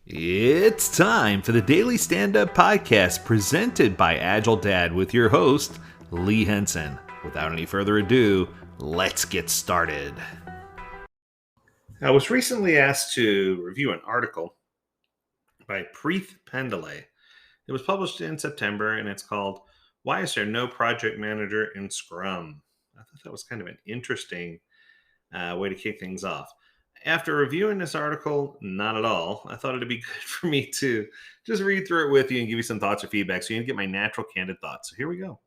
It's time for the Daily Stand Up Podcast presented by Agile Dad with your host, Lee Henson. Without any further ado, let's get started. I was recently asked to review an article by Preeth Pendelay. It was published in September and it's called Why Is There No Project Manager in Scrum? I thought that was kind of an interesting way to kick things off. After reviewing this article, not at all. I thought it'd be good for me to just read through it with you and give you some thoughts or feedback so you can get my natural, candid thoughts. So here we go.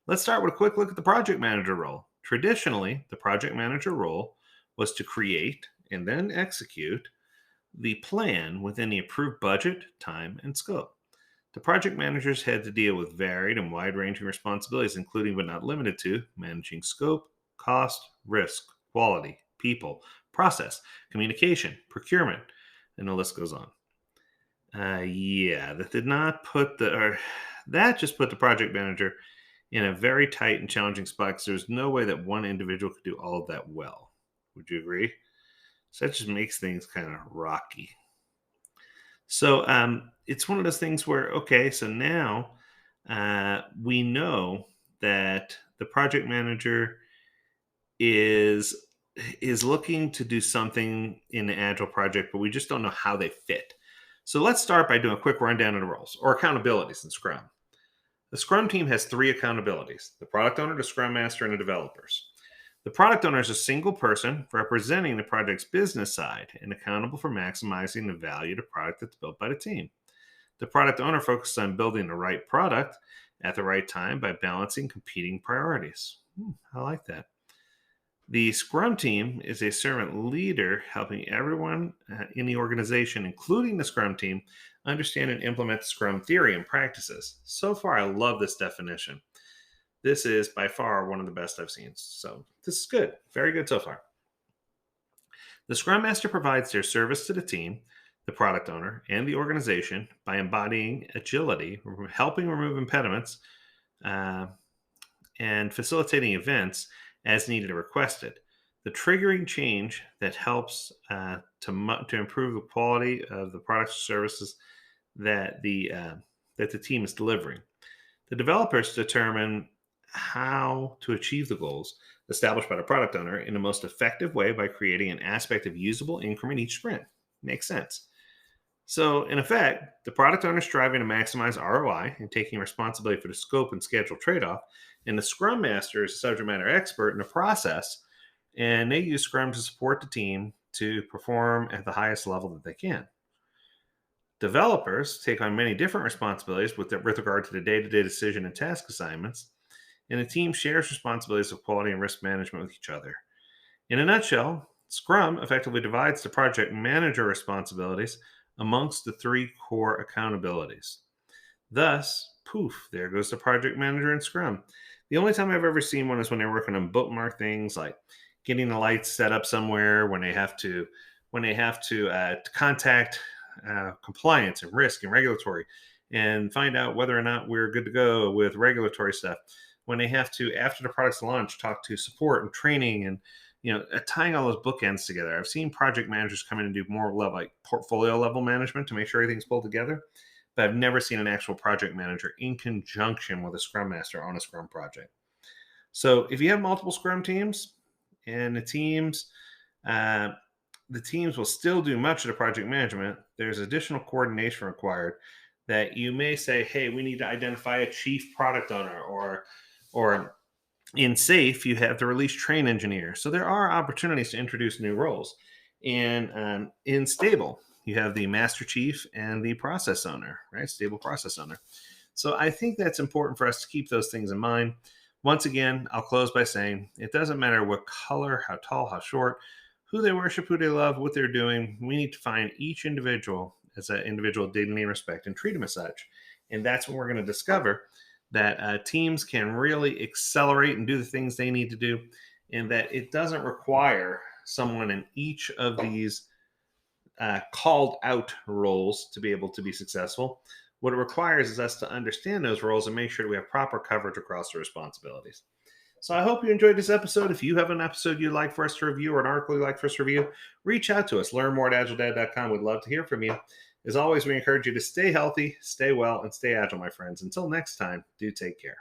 Let's start with a quick look at the project manager role. Traditionally, the project manager role was to create and then execute the plan within the approved budget, time, and scope. The project managers had to deal with varied and wide ranging responsibilities, including but not limited to managing scope, cost, risk, quality, people, process, communication, procurement, and the list goes on. That just put the project manager in a very tight and challenging spot because there's no way that one individual could do all of that well. Would you agree? So that just makes things kind of rocky. So it's one of those things where, okay, so now we know that the project manager is looking to do something in the agile project, but we just don't know how they fit. So let's start by doing a quick rundown of the roles or accountabilities in Scrum. The Scrum team has three accountabilities: the product owner, the Scrum master, and the developers. The product owner is a single person representing the project's business side and accountable for maximizing the value of the product that's built by the team. The product owner focuses on building the right product at the right time by balancing competing priorities. I like that. The Scrum team is a servant leader helping everyone in the organization, including the Scrum team, understand and implement Scrum theory and practices. So far, I love this definition. This is by far one of the best I've seen. So this is good. Very good so far. The Scrum Master provides their service to the team, the product owner, and the organization by embodying agility, helping remove impediments, and facilitating events as needed or requested. The triggering change that helps to improve the quality of the products or services that the team is delivering. The developers determine how to achieve the goals established by the product owner in the most effective way by creating an aspect of usable increment each sprint. Makes sense. So, in effect, the product owner is striving to maximize ROI and taking responsibility for the scope and schedule trade off, and the Scrum Master is a subject matter expert in the process, and they use Scrum to support the team to perform at the highest level that they can. Developers take on many different responsibilities with regard to the day-to-day decision and task assignments, and the team shares responsibilities of quality and risk management with each other. In a nutshell, Scrum effectively divides the project manager responsibilities amongst the three core accountabilities. Thus, poof, there goes the project manager in Scrum. The only time I've ever seen one is when they're working on bookmark things like getting the lights set up somewhere when they have to contact compliance and risk and regulatory and find out whether or not we're good to go with regulatory stuff. When they have to, after the product's launch, talk to support and training and tying all those bookends together. I've seen project managers come in and do more level, like portfolio level management to make sure everything's pulled together. But I've never seen an actual project manager in conjunction with a Scrum Master on a Scrum project. So if you have multiple Scrum teams and the teams will still do much of the project management, there's additional coordination required that you may say, hey, we need to identify a chief product owner, or in SAFe, you have the release train engineer. So there are opportunities to introduce new roles. And in Stable, you have the master chief and the process owner, right? Stable process owner. So I think that's important for us to keep those things in mind. Once again, I'll close by saying it doesn't matter what color, how tall, how short, who they worship, who they love, what they're doing. We need to find each individual as an individual dignity and respect and treat them as such. And that's when we're going to discover that teams can really accelerate and do the things they need to do, and that it doesn't require someone in each of these called out roles to be able to be successful. What it requires is us to understand those roles and make sure that we have proper coverage across the responsibilities. So I hope you enjoyed this episode. If you have an episode you'd like for us to review or an article you'd like for us to review, reach out to us. Learn more at agiledad.com. We'd love to hear from you. As always, we encourage you to stay healthy, stay well, and stay agile, my friends. Until next time, do take care.